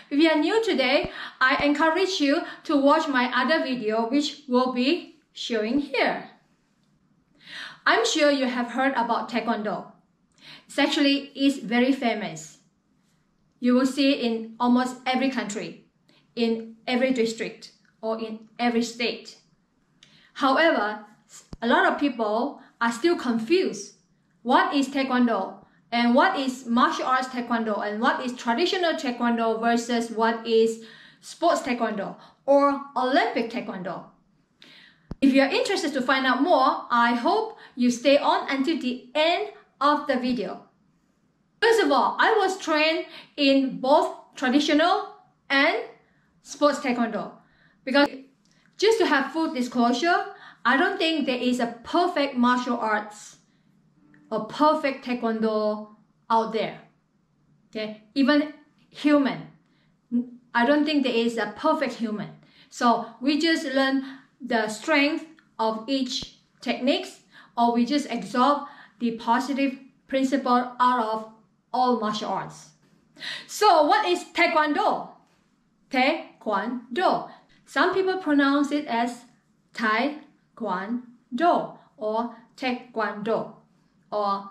If you are new today, I encourage you to watch my other video, which will be showing here. I'm sure you have heard about Taekwondo. It's very famous. You will see it in almost every country, in every district, or in every state. However, a lot of people are still confused. What is Taekwondo? And what is martial arts Taekwondo? And what is traditional Taekwondo versus what is sports Taekwondo or Olympic Taekwondo? If you're interested to find out more, I hope you stay on until the end of the video. First of all, I was trained in both traditional and sports Taekwondo. Because just to have full disclosure, I don't think there is a perfect martial arts or perfect Taekwondo out there. Okay, even human. I don't think there is a perfect human. So we just learn the strength of each techniques, or we just absorb the positive principle out of all martial arts. So what is Taekwondo? Taekwondo. Some people pronounce it as Taekwondo or Taekwondo or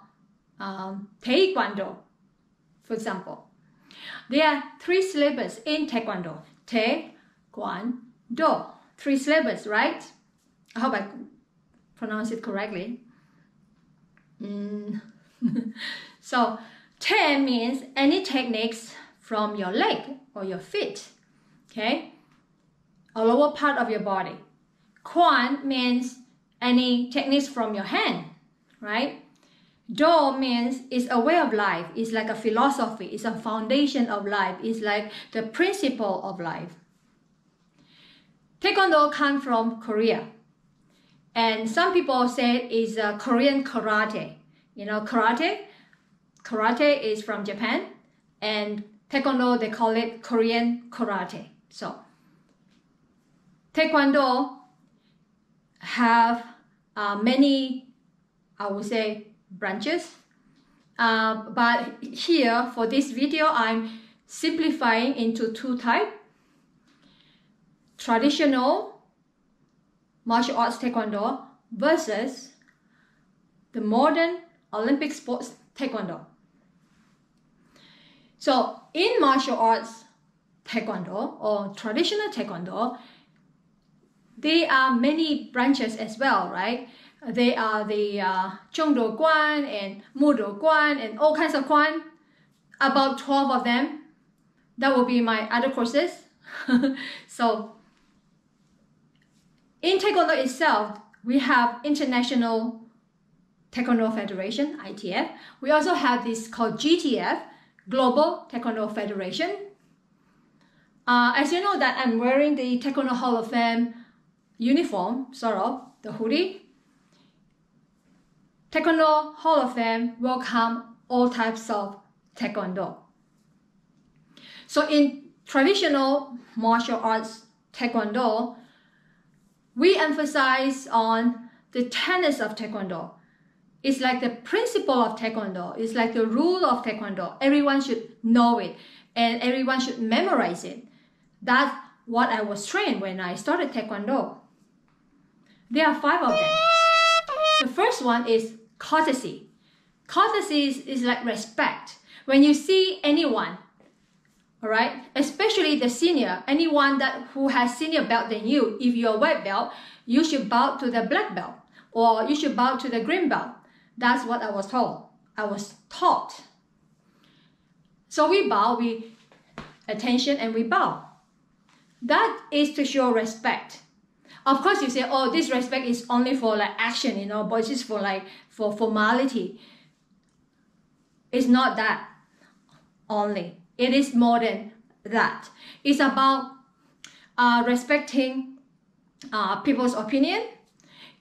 Taekwondo, for example. There are 3 syllables in Taekwondo. Taekwondo. 3 syllables, right? I hope I pronounce it correctly. So, Te means any techniques from your leg or your feet, okay? A lower part of your body. Kwan means any techniques from your hand, right? Do means it's a way of life. It's like a philosophy. It's a foundation of life. It's like the principle of life. Taekwondo comes from Korea. And some people say it's a Korean karate. You know, karate is from Japan. And Taekwondo, they call it Korean karate. So, Taekwondo have many, I would say, branches. But here, for this video, I'm simplifying into 2 types. Traditional martial arts Taekwondo versus the modern Olympic sports Taekwondo. So in martial arts Taekwondo or traditional Taekwondo, there are many branches as well, right? They are the Chung Guan and Mu Guan and all kinds of Guan, about 12 of them. That will be my other courses. So in Taekwondo itself, we have International Taekwondo Federation, ITF. We also have this called GTF, Global Taekwondo Federation. As you know that I'm wearing the Taekwondo Hall of Fame uniform, sort of, the hoodie. Taekwondo Hall of Fame welcome all types of Taekwondo. So in traditional martial arts Taekwondo, we emphasize on the tenets of Taekwondo. It's like the principle of Taekwondo. It's like the rule of Taekwondo. Everyone should know it and everyone should memorize it. That's what I was trained when I started Taekwondo. There are 5 of them. The first one is courtesy. Courtesy is like respect. When you see anyone, all right, especially the senior, anyone who has senior belt than you, if you're a white belt, you should bow to the black belt or you should bow to the green belt. That's what I was told. I was taught. So we bow, we attention and we bow. That is to show respect. Of course, you say, oh, this respect is only for like action, you know, but it's just for like for formality. It's not that only. It is more than that. It's about respecting people's opinion.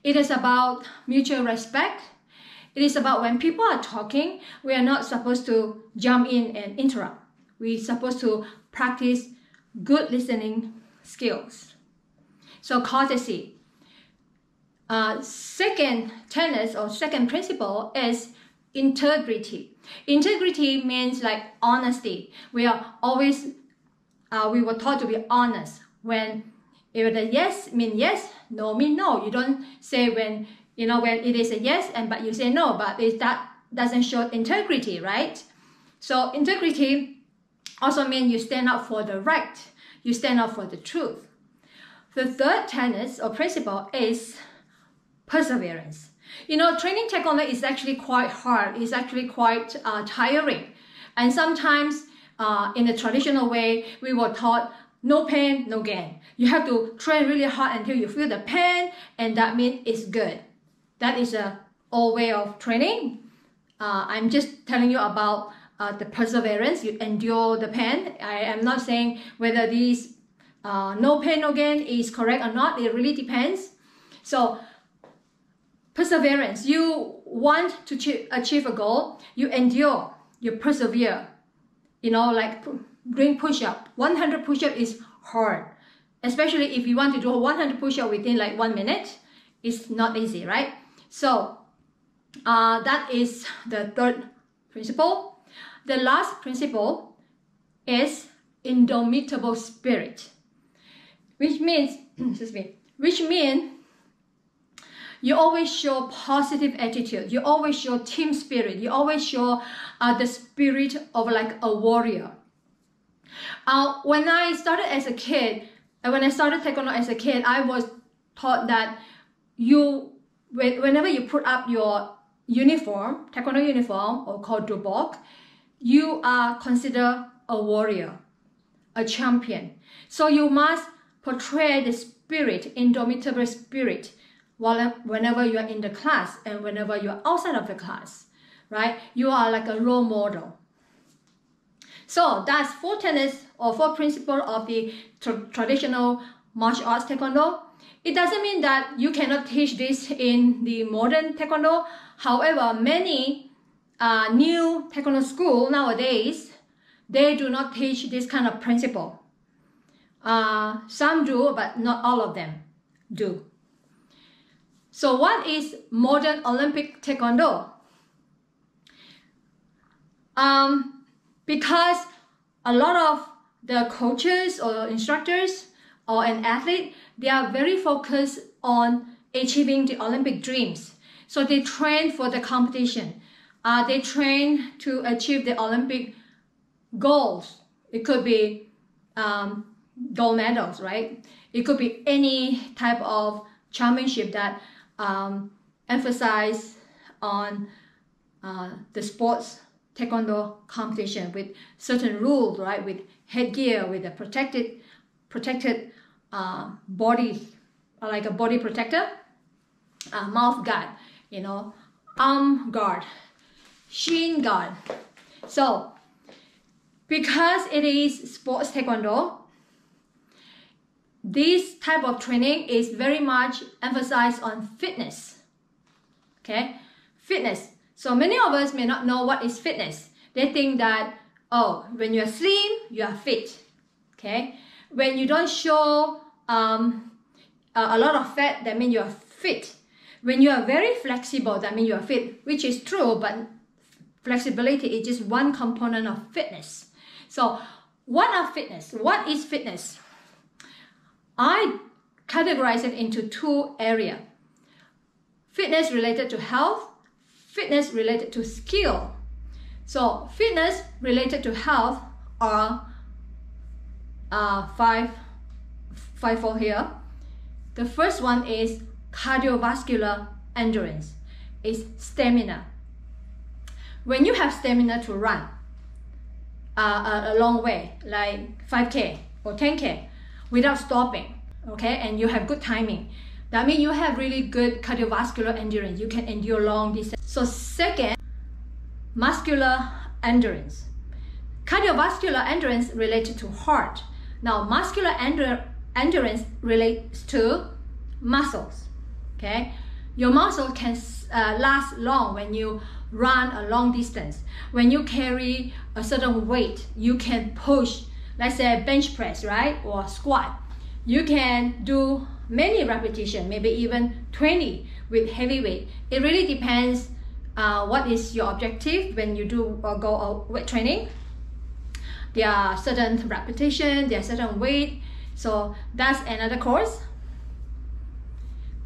It is about mutual respect. It is about when people are talking, we are not supposed to jump in and interrupt. We're supposed to practice good listening skills. So courtesy. Second tenet or second principle is integrity. Integrity means like honesty. We are always we were taught to be honest. When if the yes mean yes, no mean no. You don't say when it is a yes but you say no, but that doesn't show integrity, right? So integrity also means you stand up for the right. You stand up for the truth. The third tenet or principle is perseverance. Training Taekwondo is actually quite hard. It's actually quite tiring. And sometimes in the traditional way, we were taught no pain, no gain. You have to train really hard until you feel the pain, and that means it's good. That is an old way of training. I'm just telling you about the perseverance. You endure the pain. I am not saying whether these no pain, no gain is correct or not. It really depends. So perseverance. You want to achieve a goal. You endure. You persevere. Like doing push-up. 100 push-up is hard. Especially if you want to do 100 push-up within like 1 minute. It's not easy, right? So that is the third principle. The last principle is Indomitable Spirit, which means you always show positive attitude. You always show team spirit. You always show the spirit of like a warrior. When I started Taekwondo as a kid, I was taught that whenever you put up your uniform, Taekwondo uniform, or called dobok, you are considered a warrior, a champion. So you must portray the spirit, indomitable spirit, whenever you are in the class and whenever you are outside of the class, right? You are like a role model. So that's 4 tenets or 4 principles of the traditional martial arts Taekwondo. It doesn't mean that you cannot teach this in the modern Taekwondo. However, many new Taekwondo school nowadays, they do not teach this kind of principle. Some do, but not all of them do. So what is modern Olympic Taekwondo? Because a lot of the coaches or instructors or an athlete, they are very focused on achieving the Olympic dreams. So they train for the competition. They train to achieve the Olympic goals. It could be gold medals, right? It could be any type of championship that emphasize on the sports Taekwondo competition with certain rules, right? With headgear, with a protected body, like a body protector, mouth guard, arm guard, shin guard. So because it is sports Taekwondo, this type of training is very much emphasized on fitness. Okay, fitness. So many of us may not know what is fitness. They think that, oh, when you are slim, you are fit. Okay, when you don't show a lot of fat, that means you are fit. When you are very flexible, that means you are fit, which is true, but flexibility is just one component of fitness. So what is fitness? I categorize it into 2 areas. Fitness related to health, fitness related to skill. So fitness related to health are 5 for here. The first one is cardiovascular endurance. It's stamina. When you have stamina to run a long way, like 5K or 10K, without stopping, okay, and you have good timing, that means you have really good cardiovascular endurance. You can endure long distance. So second, muscular endurance. Cardiovascular endurance related to heart. Now muscular endurance relates to muscles. Okay, your muscle can last long when you run a long distance. When you carry a certain weight, you can push, let's say bench press, right, or squat. You can do many repetitions, maybe even 20 with heavy weight. It really depends what is your objective when you do go weight training. there are certain repetition, there are certain weight. So that's another course.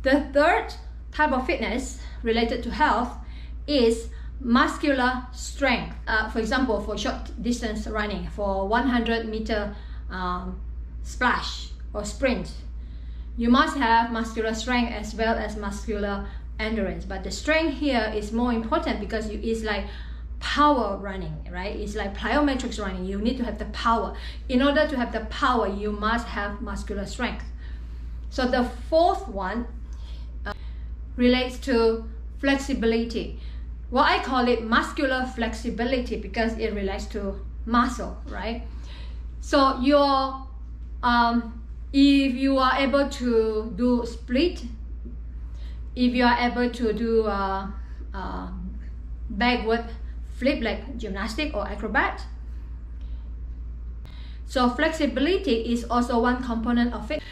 The third type of fitness related to health is muscular strength. For example, for short distance running, for 100-meter splash or sprint, you must have muscular strength as well as muscular endurance. But the strength here is more important because it's like power running, right? It's like plyometrics running. You need to have the power. In order to have the power, you must have muscular strength. So the fourth one relates to flexibility. Well, I call it muscular flexibility because it relates to muscle, right? So if you are able to do split, if you are able to do backward flip like gymnastic or acrobat. So flexibility is also one component of fitness.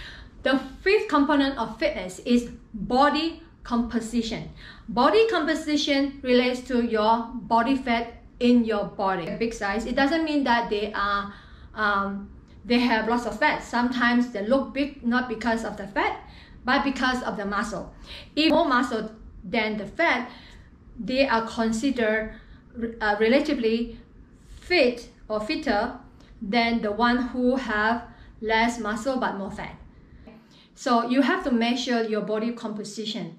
The fifth component of fitness is body composition. Body composition relates to your body fat in your body. Big size, it doesn't mean that they have lots of fat. Sometimes they look big not because of the fat, but because of the muscle. If more muscle than the fat, they are considered relatively fit or fitter than the one who have less muscle but more fat. So you have to measure your body composition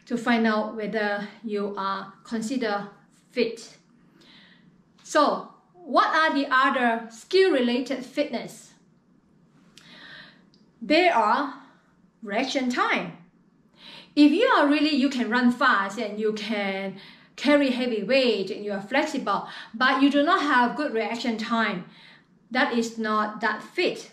to find out whether you are considered fit. So what are the other skill-related fitness? There are reaction time. If you are really, you can run fast and you can carry heavy weight and you are flexible, but you do not have good reaction time, that is not that fit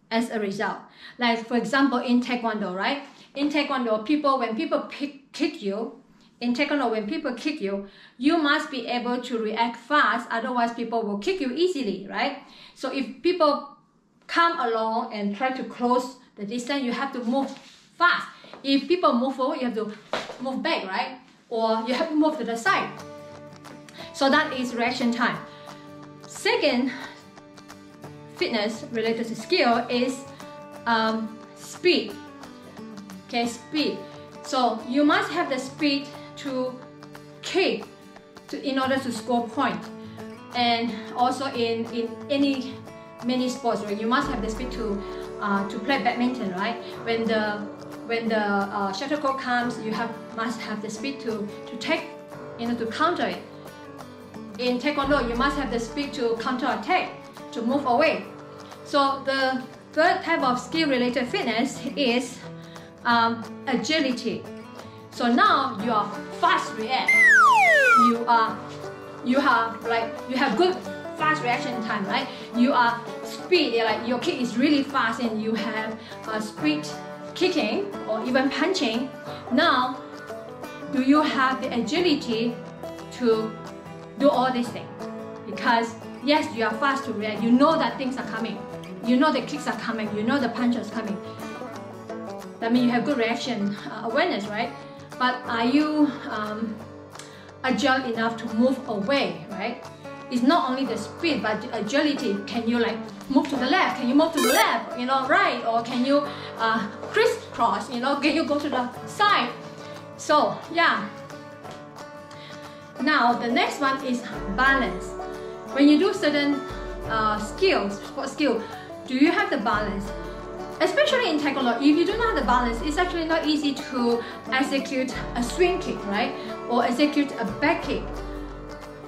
as a result. Like for example, in Taekwondo, right? In Taekwondo, when people kick you, you must be able to react fast, otherwise people will kick you easily, right? So if people come along and try to close the distance, you have to move fast. If people move forward, you have to move back, right? Or you have to move to the side. So that is reaction time. Second fitness related to skill is speed. Okay, speed. So you must have the speed to kick in order to score point. And also in many sports, right, you must have the speed to play badminton, right? When the shuttlecock comes, you must have the speed to take, to counter it. In Taekwondo, you must have the speed to counter attack, to move away. So the third type of skill-related fitness is agility. So now you are fast react. You have good fast reaction time, right? You are speed, like your kick is really fast and you have speed kicking or even punching. Now, do you have the agility to do all these things? Because yes, you are fast to react. You know that things are coming. You know the kicks are coming. You know the punches are coming. That means you have good reaction awareness, right? But are you agile enough to move away, right? It's not only the speed, but the agility. Can you like move to the left? Can you move to the left? Right? Or can you crisscross? Can you go to the side? So yeah. Now the next one is balance. When you do certain sport skill, do you have the balance? Especially in Taekwondo, if you do not have the balance, it's actually not easy to execute a swing kick, right? Or execute a back kick,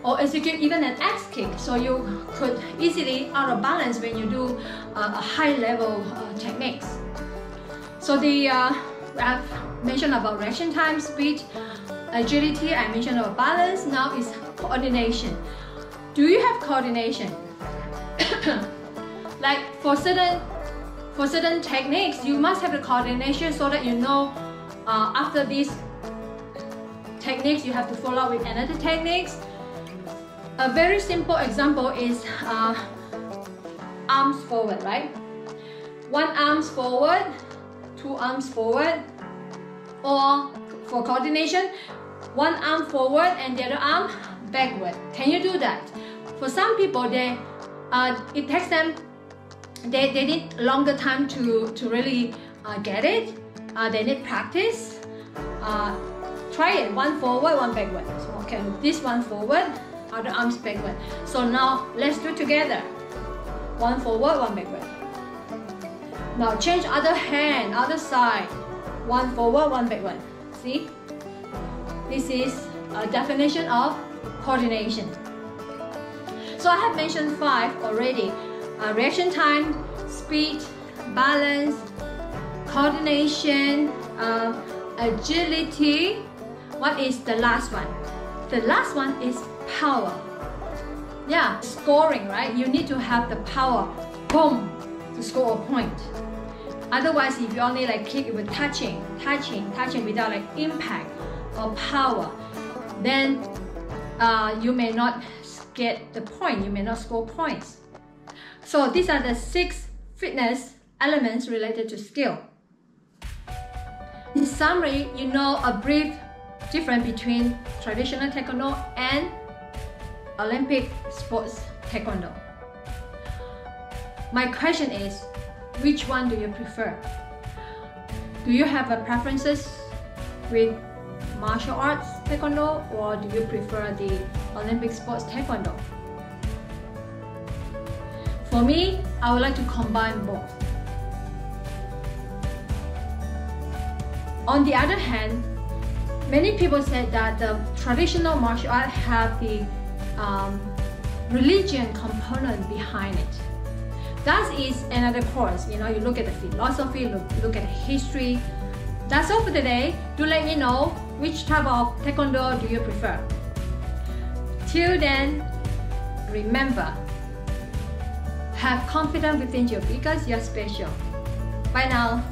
or execute even an X kick. So you could easily out of balance when you do a high level techniques. So I've mentioned about reaction time, speed, agility. I mentioned about balance. Now is coordination. Do you have coordination? Like for certain techniques, you must have the coordination so that after these techniques, you have to follow up with another techniques. A very simple example is arms forward, right? One arms forward, two arms forward, or for coordination, one arm forward and the other arm backward. Can you do that? For some people, they it takes them, they need longer time to really get it. They need practice. Try it, one forward, one backward. So, okay, this one forward, other arms backward. So now let's do together. One forward, one backward. Now change other hand, other side. One forward, one backward. See? This is a definition of coordination. So I have mentioned 5 already. Reaction time, speed, balance, coordination, agility. What is the last one? The last one is power. Yeah, scoring, right? You need to have the power, boom, to score a point. Otherwise, if you only like kick it with touching without like impact or power, then you may not get the point, you may not score points. So these are the 6 fitness elements related to skill. In summary, you know a brief difference between traditional Taekwondo and Olympic sports Taekwondo. My question is, which one do you prefer? Do you have a preferences with martial arts Taekwondo, or do you prefer the Olympic sports Taekwondo? For me, I would like to combine both. On the other hand, many people said that the traditional martial art have the religion component behind it. That is another course. You know, you look at the philosophy, look at the history. That's all for today. Do let me know which type of Taekwondo do you prefer. Till then, remember, have confidence within you because you're special. Bye now.